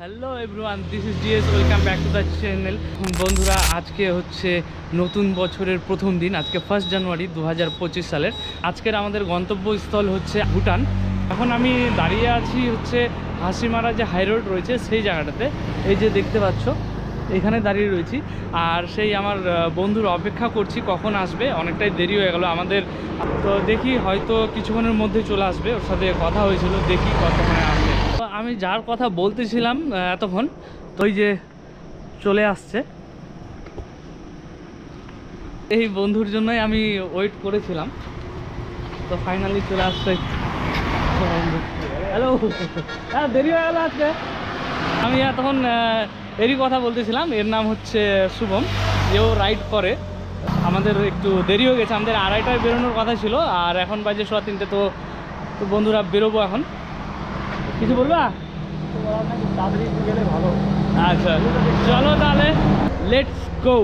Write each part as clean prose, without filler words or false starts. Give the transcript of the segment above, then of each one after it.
Hello everyone, this is DS, welcome back to the channel. বন্ধুরা, আজকে হচ্ছে নতুন বছরের প্রথম দিন। আজকে 1 জানুয়ারি 2025 সালের। আজকের আমাদের গন্তব্যস্থল হচ্ছে ভুটান। এখন আমি দাঁড়িয়ে আছি হচ্ছে হাসিমারা যে হাই রোড রয়েছে সেই জায়গাটাতে। এই যে দেখতে পাচ্ছ, এখানে দাঁড়িয়ে রয়েছি। আর সেই আমার বন্ধুর অপেক্ষা করছি কখন আসবে। অনেকটাই দেরি হয়ে গেল আমাদের, তো দেখি হয়তো কিছুক্ষণের মধ্যে চলে আসবে। ওর সাথে কথা হয়েছিল, দেখি কতক্ষণে আসবে। তো আমি যার কথা বলতেছিলাম এতক্ষণ, তো ওই যে চলে আসছে। এই বন্ধুর জন্যই আমি ওয়েট করেছিলাম, তো ফাইনালি চলে আসছে। হ্যালো, হ্যাঁ দেরি হয়ে গেল আজকে। আমি তখন এরই কথা বলতেছিলাম। এর নাম হচ্ছে শুভম, এও রাইড করে। আমাদের একটু দেরি হয়ে গেছে, আমাদের 2:30টায় বেরোনোর কথা ছিল, আর এখন বাজে 3:15। তো বন্ধুরা বেরোবো এখন। কিছু বলবা? তাড়াতাড়ি গেলে ভালো। আচ্ছা চলো তাহলে, লেটস গো।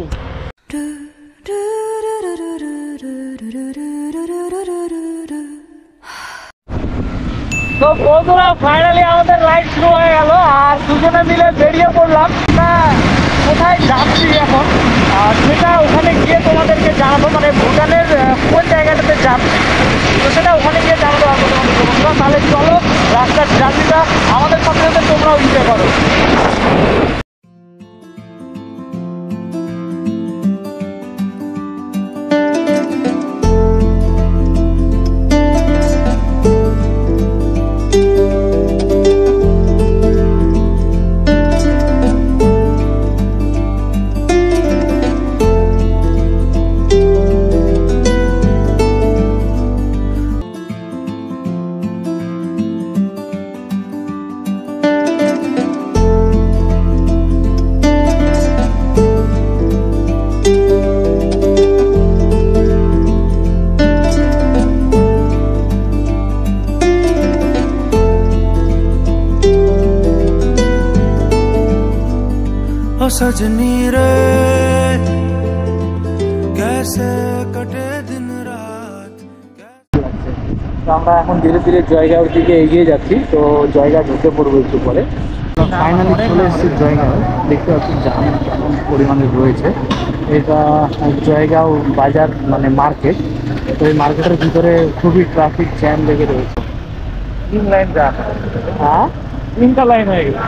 তো বন্ধুরা, ফাইনালি আমাদের রাইড শুরু হয়ে গেল, আর দুজনে মিলে বেরিয়ে পড়লাম। কোথায় যাচ্ছি এখন আর সেটা ওখানে গিয়ে তোমাদেরকে জানাবো, মানে ভুটানের কোন জায়গাটাতে যাচ্ছি, তো সেটা ওখানে গিয়ে জানাবো তোমাদের বন্ধুরা। তাহলে চলো, রাস্তার জার্নিটা আমাদের সাথে সাথে তোমরাও এনজয় করো। सजनी रे कैसे कटे दिन रात। তো আমরা এখন ধীরে ধীরে জয়গাঁওর দিকে এগিয়ে যাচ্ছি। তো জয়গাঁ ঢুকে পড়বো একটু পরে। ফাইনালি চলে এসেছি জয়গাঁও। দেখতে পাচ্ছি জাম কেমন পরিমাণে রয়েছে। এটা জয়গাঁও বাজার, মানে মার্কেট। তো এই মার্কেটের ভিতরে খুবই ট্রাফিক জ্যাম লেগে রয়েছে। 3 লাইন জ্যাম। হ্যাঁ, 3টা লাইন হয়ে গেছে।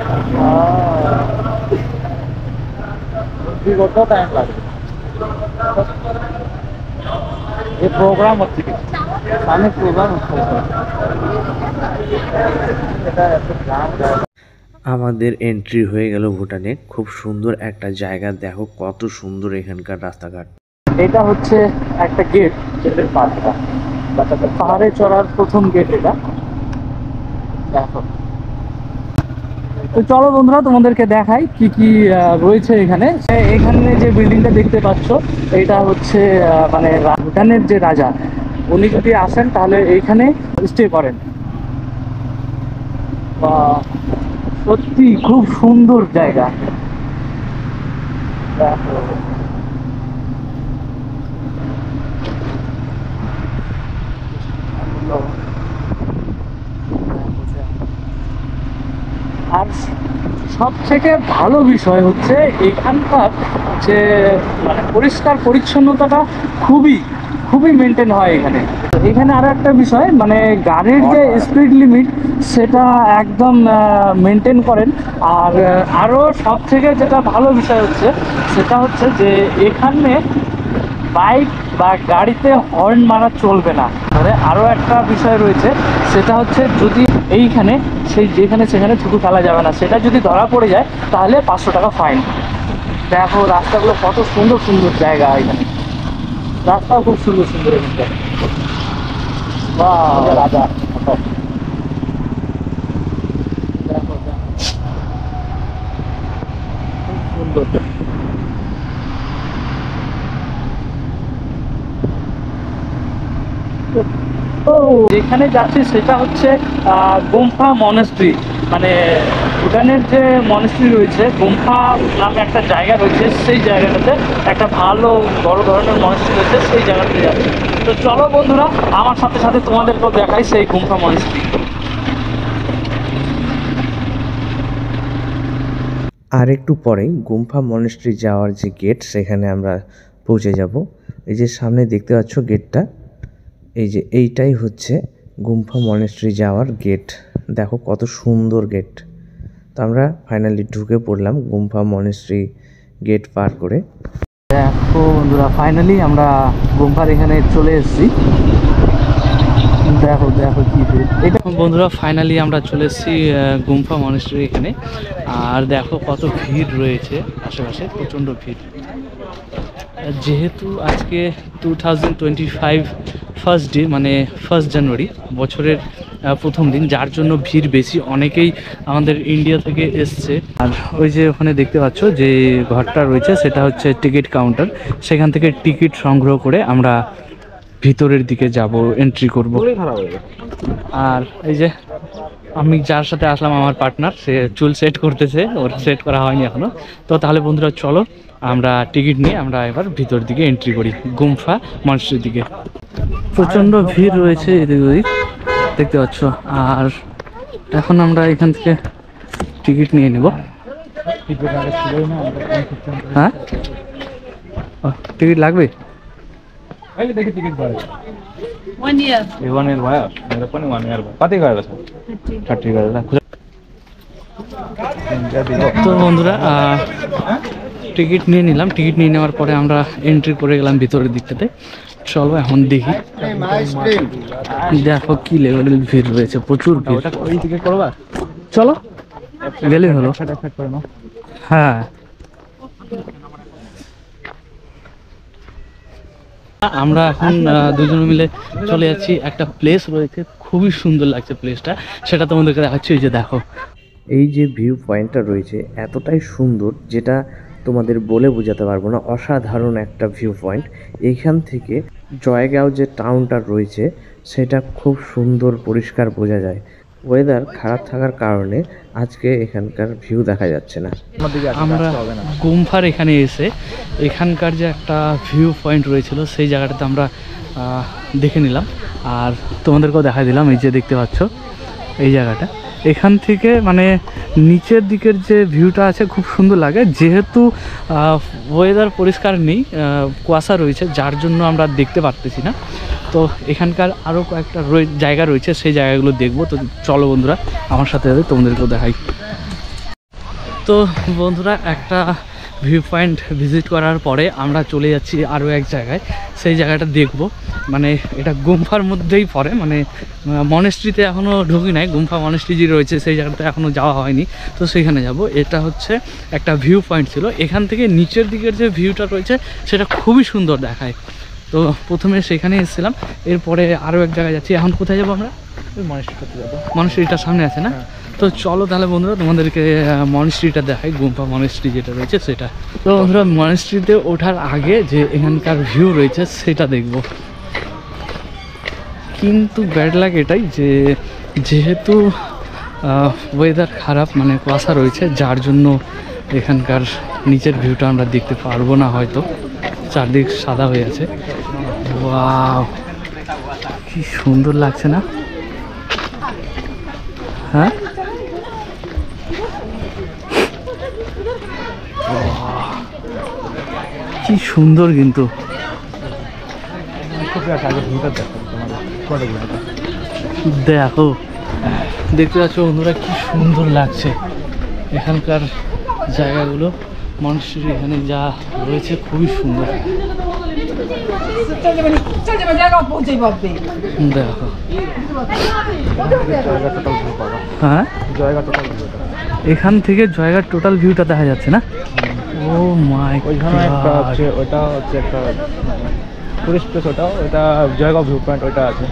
কত টাইম লাগবে? এই প্রোগ্রাম হচ্ছে কি? অনেক প্রোগ্রাম হচ্ছে। আমাদের এন্ট্রি হয়ে গেল ভুটানে। খুব সুন্দর একটা জায়গা, দেখো কত সুন্দর এখানকার রাস্তাঘাট। এটা হচ্ছে একটা গেট, গেটের পাশটা পাহাড়ে চড়ার প্রথম গেট এটা। দেখো, তো চলো বন্ধুরা, তোমাদেরকে দেখাই কি কি রয়েছে এখানে। এখানে যে বিল্ডিংটা দেখতে পাচ্ছ, এটা হচ্ছে মানে ভুটানের যে রাজা, উনি যদি আসেন তাহলে এইখানে স্টে করেন। সত্যি খুব সুন্দর জায়গা। আর সব থেকে ভালো বিষয় হচ্ছে এখানকার যে মানে পরিষ্কার পরিচ্ছন্নতাটা খুবই খুবই মেনটেন হয় এখানে। এখানে আরো একটা বিষয়, মানে গাড়ির যে স্পিড লিমিট সেটা একদম মেনটেন করেন। আর আরও সব থেকে যেটা ভালো বিষয় হচ্ছে সেটা হচ্ছে যে এখানে বাইক বা গাড়িতে হর্ন মারা চলবে না। মানে আরও একটা বিষয় রয়েছে, সেটা হচ্ছে যদি এইখানে সেই যেখানে সেখানে থুতু ফেলা যাবে না। সেটা যদি ধরা পড়ে যায় তাহলে 500 টাকা ফাইন। দেখো রাস্তাগুলো কত সুন্দর সুন্দর জায়গা, এখানে রাস্তাও খুব সুন্দর সুন্দর। এখানটা বাহ, রাজা দেখো খুব সুন্দর। যেখানে যাচ্ছি সেটা হচ্ছে গুম্ফা মনেস্ট্রি, মানে ভুটানের যে মনেস্ট্রি রয়েছে, গুম্ফা নামে একটা জায়গা রয়েছে। সেই জায়গাটাতে একটা ভালো বড় ধরনের মনেস্ট্রি রয়েছে, সেই জায়গাটাতে যাচ্ছি। তো চলো বন্ধুরা, আমার সাথে সাথে তোমাদেরকেও দেখাই সেই গুম্ফা মনেস্ট্রি। আর একটু পরেই গুম্ফা মনেস্ট্রি যাওয়ার যে গেট সেখানে আমরা পৌঁছে যাব। এই যে সামনে দেখতে পাচ্ছ গেটটা, এই যে এইটাই হচ্ছে গুম্ফা মনেস্ট্রি যাওয়ার গেট। দেখো কত সুন্দর গেট। তো আমরা ফাইনালি ঢুকে পড়লাম গুম্ফা মনেস্ট্রি গেট পার করে। দেখো বন্ধুরা, ফাইনালি আমরা গুম্ফার এখানে চলে এসেছি। দেখো দেখো কি এটা বন্ধুরা, ফাইনালি আমরা চলে এসেছি গুম্ফা মনেস্ট্রি এখানে। আর দেখো কত ভিড় রয়েছে আশেপাশে, প্রচণ্ড ভিড়। যেহেতু আজকে 2025 ফার্স্ট ডে, মানে 1 জানুয়ারি, বছরের প্রথম দিন, যার জন্য ভিড় বেশি। অনেকেই আমাদের ইন্ডিয়া থেকে এসছে। আর ওই যে ওখানে দেখতে পাচ্ছ যে ঘরটা রয়েছে সেটা হচ্ছে টিকিট কাউন্টার। সেখান থেকে টিকিট সংগ্রহ করে আমরা ভিতরের দিকে যাব, এন্ট্রি করব। আর এই যে আমি যার সাথে আসলাম, আমার পার্টনার, সে চুল সেট করতেছে, ওর সেট করা হয়নি এখনো। তো তাহলে বন্ধুরা চলো আমরা টিকিট নিয়ে আমরা এবার ভিতর দিকে এন্ট্রি করি, গুম্ফা মনেস্ট্রির দিকে। প্রচণ্ড ভিড় রয়েছে এদিক ওদিক, দেখতে পাচ্ছ। আর এখন আমরা এখান থেকে টিকিট নিয়ে নেব। হ্যাঁ, টিকিট লাগবে? देखिए टिकट भाड़ा 1 year. ये 1 ईयर भाया मेरा पनि 1 ईयर भाया कति गयो छ 30 गयो ल। তো বন্ধুরা টিকিট নিয়ে নিলাম। টিকিট নিয়ে নেওয়ার পরে আমরা এন্ট্রি করে গেলাম ভিতরের দিকটাতে। চলো এখন দেখি। দেখো কি লেভেলের ভিড় রয়েছে, প্রচুর ভিড়। ওই টিকিট করবা চলো গেলেই হলো। ফটাফট করে নাও। হ্যাঁ, আমরা এখন দুজন মিলে চলে যাচ্ছি। একটা প্লেস রয়েছে, খুবই সুন্দর লাগছে প্লেসটা, সেটা তোমাদেরকে দেখাচ্ছি। এই যে দেখো, এই যে ভিউ পয়েন্টটা রয়েছে এতটাই সুন্দর যেটা তোমাদের বলে বোঝাতে পারবো না। অসাধারণ একটা ভিউ পয়েন্ট। এইখান থেকে জয়গাঁও যে টাউনটা রয়েছে সেটা খুব সুন্দর পরিষ্কার বোঝা যায়। ওয়েদার খারাপ থাকার কারণে আজকে এখানকার ভিউ দেখা যাচ্ছে না। আমরা গুম্ফার এখানে এসে এখানকার যে একটা ভিউ পয়েন্ট রয়েছিল সেই জায়গাটাতে আমরা দেখে নিলাম আর তোমাদেরকেও দেখা দিলাম। এই যে দেখতে পাচ্ছ এই জায়গাটা, এখান থেকে মানে নিচের দিকের যে ভিউটা আছে খুব সুন্দর লাগে। যেহেতু ওয়েদার পরিষ্কার নেই, কুয়াশা রয়েছে, যার জন্য আমরা দেখতে পারতেছি না। তো এখানকার আরও কয়েকটা জায়গা রয়েছে, সেই জায়গাগুলো দেখবো। তো চলো বন্ধুরা আমার সাথে তোমাদেরকেও দেখাই। তো বন্ধুরা একটা ভিউ পয়েন্ট ভিজিট করার পরে আমরা চলে যাচ্ছি আরও এক জায়গায়, সেই জায়গাটা দেখব। মানে এটা গুম্ফার মধ্যেই পড়ে, মানে মনেস্ট্রিতে এখনও ঢুকি নাই। গুম্ফা মনেস্ট্রি যে রয়েছে সেই জায়গাটা এখনও যাওয়া হয়নি, তো সেইখানে যাব। এটা হচ্ছে একটা ভিউ পয়েন্ট ছিল, এখান থেকে নিচের দিকের যে ভিউটা রয়েছে সেটা খুবই সুন্দর দেখায়। তো প্রথমে সেখানে এসেছিলাম, এরপরে আরও এক জায়গায় যাচ্ছি। এখন কোথায় যাবো আমরা? মনেস্ট্রিতে যাব। মনেস্ট্রিটা সামনে আছে না? তো চলো তাহলে বন্ধুরা তোমাদেরকে মনেস্ট্রিটা দেখাই, গুম্ফা মনেস্ট্রি যেটা রয়েছে সেটা। তো বন্ধুরা মনেস্ট্রিতে ওঠার আগে যে এখানকার ভিউ রয়েছে সেটা দেখব। কিন্তু ব্যাড লাগ এটাই যে যেহেতু ওয়েদার খারাপ, মানে কুয়াশা রয়েছে, যার জন্য এখানকার নিচের ভিউটা আমরা দেখতে পারবো না হয়তো। চারদিক সাদা হয়ে আছে। ওয়াও, কি সুন্দর লাগছে না? হ্যাঁ, কি সুন্দর কিন্তু। দেখো, দেখতে পাচ্ছ বন্ধুরা কি সুন্দর লাগছে এখানকার জায়গাগুলো। মনেস্ট্রি এখানে যা রয়েছে খুবই সুন্দর। দেখো, হ্যাঁ এখান থেকে জয়গার টোটাল ভিউটা দেখা যাচ্ছে না? ও মাই ওইখানে একটা আছে, ওটা হচ্ছে একটা টুরিস্ট প্লেস, ওটা জয়গাঁও ভিউ পয়েন্ট, ওটা আছে।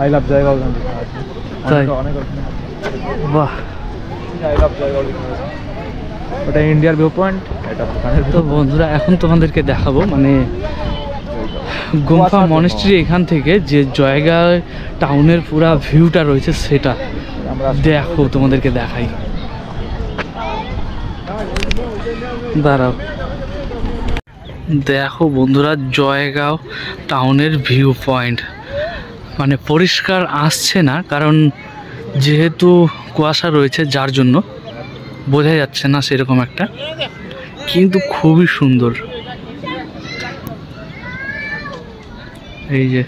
আই লাভ জয়গাঁও লেখা আছে। তাই? অনেক বাহ, আই লাভ জয়গাঁও লেখা আছে। ওটা ইন্ডিয়ার ভিউ পয়েন্ট, এটা ভুটানের। তো বন্ধুরা এখন তোমাদেরকে দেখাবো মানে গুম্ফা মনেস্ট্রি এখান থেকে যে জয়গাঁও টাউনের পুরা ভিউটা রয়েছে সেটা আমরা দেখো, তোমাদেরকে দেখাই। দাঁড়াও, দেখো বন্ধুরা জয়গাঁও টাউনের ভিউ পয়েন্ট। মানে পরিষ্কার আসছে না কারণ যেহেতু কুয়াশা রয়েছে, যার জন্য। বোঝা যাচ্ছে না সেরকম একটা, কিন্তু খুবই সুন্দর। এই যে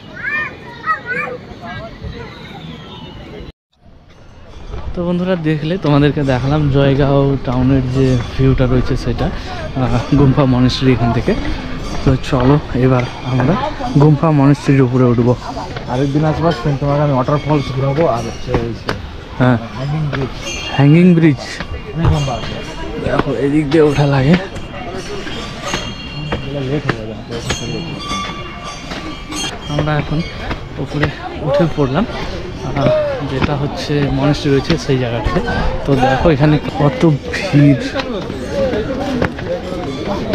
তো বন্ধুরা দেখলে, তোমাদেরকে দেখালাম জয়গাঁও টাউনের যে ভিউটা রয়েছে সেটা, গুম্ফা মনেস্ট্রি এখান থেকে। তো চলো এবার আমরা গুম্ফা মনেস্ট্রির উপরে উঠবো। আরেকদিন আসবার তোমাকে আমি ওয়াটার ফলস ঘুরাবো, আর হচ্ছে হ্যাঁ, হ্যাঙ্গিং ব্রিজ, হ্যাঙ্গিং ব্রিজ অনেক লম্বা আছে। দেখো এদিক দিয়ে ওঠা লাগে। লেট হয়ে যাবে। আমরা এখন উপরে উঠে পড়লাম, যেটা হচ্ছে মনেস্ট্রি রয়েছে সেই জায়গাটাতে। তো দেখো এখানে কত ভিড়,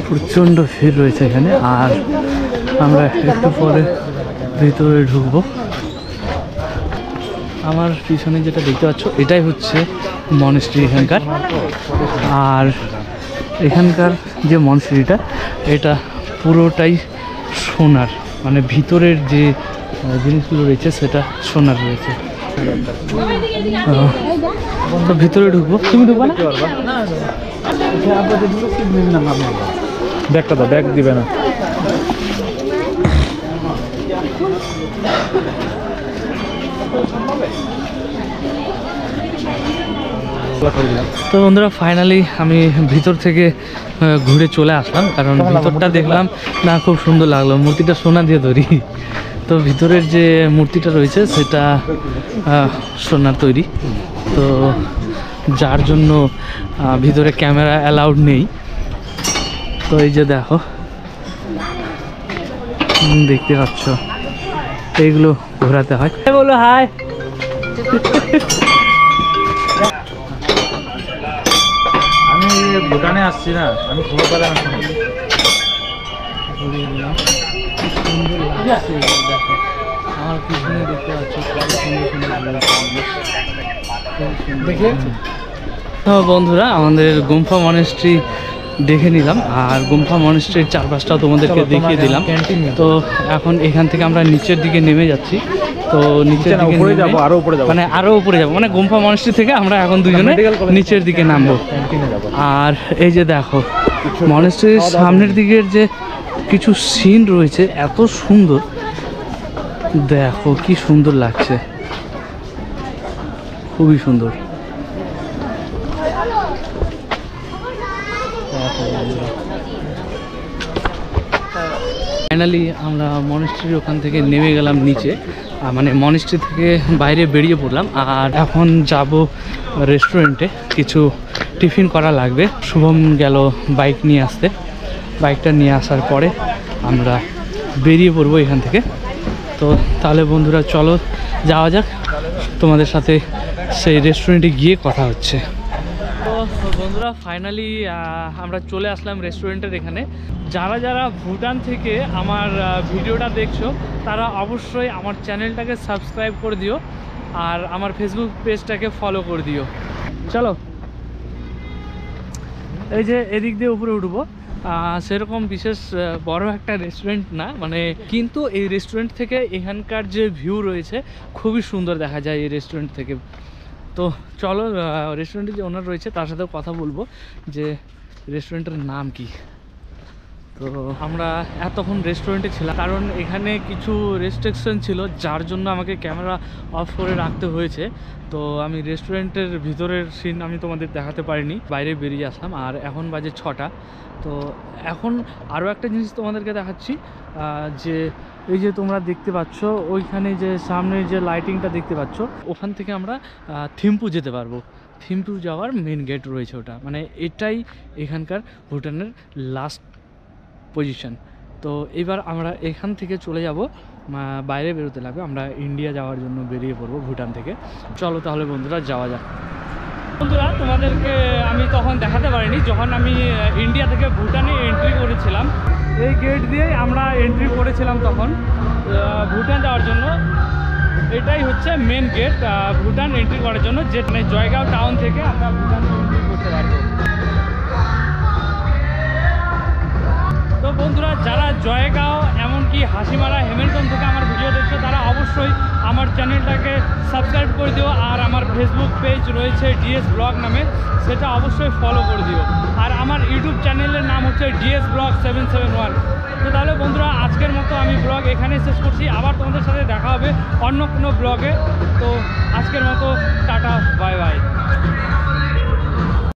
প্রচণ্ড ভিড় রয়েছে এখানে। আর আমরা একটু পরে ভিতরে ঢুকবো। আমার পিছনে যেটা দেখতে পাচ্ছ এটাই হচ্ছে মনেস্ট্রি এখানকার। আর এখানকার যে মনেস্ট্রিটা, এটা পুরোটাই সোনার, মানে ভিতরের যে জিনিসগুলো রয়েছে সেটা সোনার রয়েছে। তো ভিতরে ঢুকবো, তুমি ঢুকবো না? ব্যাগটা দাও, ব্যাগ দিবে না। তো বন্ধুরা ফাইনালি আমি ভিতর থেকে ঘুরে চলে আসলাম, কারণ ভিতরটা দেখলাম না, খুব সুন্দর লাগলো। মূর্তিটা সোনা দিয়ে তৈরি। তো ভিতরের যে মূর্তিটা রয়েছে সেটা সোনার তৈরি, তো যার জন্য ভিতরে ক্যামেরা অ্যালাউড নেই। তো এই যে দেখো, দেখতে পাচ্ছ এইগুলো ঘোরাতে হয়। বলো হাই। আমি ভুটানে আসছি না, আমি খবর পেলাম এখন। আমার পিছনে দেখতে পাচ্ছি দেখে। তো বন্ধুরা আমাদের গুম্ফা মনেস্ট্রি দেখে নিলাম, আর গুম্ফা মনেস্ট্রির চারপাশটাও তোমাদেরকে দেখিয়ে দিলাম। তো এখন এখান থেকে আমরা নিচের দিকে নেমে যাচ্ছি। তো নিচের দিকে উপরে যাবো, আরো উপরে যাবো, মানে আরো উপরে যাবো, মানে গুম্ফা মনেস্ট্রি থেকে আমরা এখন দুজনে নিচের দিকে নামবো। ক্যান্টিনে যাবো। আর এই যে দেখো মনেস্ট্রির সামনের দিকের যে কিছু সিন রয়েছে, এত সুন্দর, দেখো কি সুন্দর লাগছে, খুবই সুন্দর। ফাইনালি আমরা মনেস্ট্রির ওখান থেকে নেমে গেলাম নিচে, মানে মনেস্ট্রি থেকে বাইরে বেরিয়ে পড়লাম। আর এখন যাব রেস্টুরেন্টে, কিছু টিফিন করা লাগবে। শুভম গেল বাইক নিয়ে আসতে, বাইকটা নিয়ে আসার পরে আমরা বেরিয়ে পড়বো এখান থেকে। তো তাহলে বন্ধুরা চলো যাওয়া যাক, তোমাদের সাথে সেই রেস্টুরেন্টে গিয়ে কথা হচ্ছে। তো বন্ধুরা ফাইনালি আমরা চলে আসলাম রেস্টুরেন্টের এখানে। যারা যারা ভুটান থেকে আমার ভিডিওটা দেখছো তারা অবশ্যই আমার চ্যানেলটাকে সাবস্ক্রাইব করে দিও, আর আমার ফেসবুক পেজটাকে ফলো করে দিও। চলো এই যে এদিক দিয়ে উপরে উঠবো। সেরকম বিশেষ বড় একটা রেস্টুরেন্ট না, মানে কিন্তু এই রেস্টুরেন্ট থেকে এখানকার যে ভিউ রয়েছে খুবই সুন্দর দেখা যায় এই রেস্টুরেন্ট থেকে। তো চলো রেস্টুরেন্টের যে ওনার রয়েছে তার সাথেও কথা বলবো যে রেস্টুরেন্টের নাম কি। তো আমরা এতক্ষণ রেস্টুরেন্টে ছিলাম, কারণ এখানে কিছু রেস্ট্রিকশন ছিল যার জন্য আমাকে ক্যামেরা অফ করে রাখতে হয়েছে। তো আমি রেস্টুরেন্টের ভিতরের সিন আমি তোমাদের দেখাতে পারিনি, বাইরে বেরিয়ে আসলাম। আর এখন বাজে 6টা। তো এখন আরও একটা জিনিস তোমাদেরকে দেখাচ্ছি, যে এই যে তোমরা দেখতে পাচ্ছ ওইখানে যে সামনে যে লাইটিংটা দেখতে পাচ্ছ, ওখান থেকে আমরা থিম্পু যেতে পারবো। থিম্পু যাওয়ার মেন গেট রয়েছে ওটা, মানে এটাই এখানকার ভুটানের লাস্ট পজিশন। তো এবার আমরা এখান থেকে চলে যাব, বাইরে বেরোতে লাগবে, আমরা ইন্ডিয়া যাওয়ার জন্য বেরিয়ে পড়বো ভুটান থেকে। চলো তাহলে বন্ধুরা যাওয়া যাক। বন্ধুরা তোমাদেরকে আমি তখন দেখাতে পারিনি, যখন আমি ইন্ডিয়া থেকে ভুটানে এন্ট্রি করেছিলাম, এই গেট দিয়েই আমরা এন্ট্রি করেছিলাম তখন ভুটান যাওয়ার জন্য। এটাই হচ্ছে মেন গেট ভুটান এন্ট্রি করার জন্য, যেখানে জয়গাঁও টাউন থেকে আমরা ভুটানে এন্ট্রি করতে পারবো। তো বন্ধুরা যারা জয়গাঁও এমনকি হাসিমারা হেমিল্টন থেকে আমার ভিডিও দেখছো তারা অবশ্যই আমার চ্যানেলটাকে সাবস্ক্রাইব করে দিও। আর আমার ফেসবুক পেজ রয়েছে ডিএস ব্লগ নামে, সেটা অবশ্যই ফলো করে দিও। আর আমার ইউটিউব চ্যানেলের নাম হচ্ছে ডিএস ব্লগ 771। তো তাহলে বন্ধুরা, আজকের মতো আমি ব্লগ এখানেই শেষ করছি। আবার তোমাদের সাথে দেখা হবে অন্য কোনো ব্লগে। তো আজকের মতো টাটা, বাই বাই।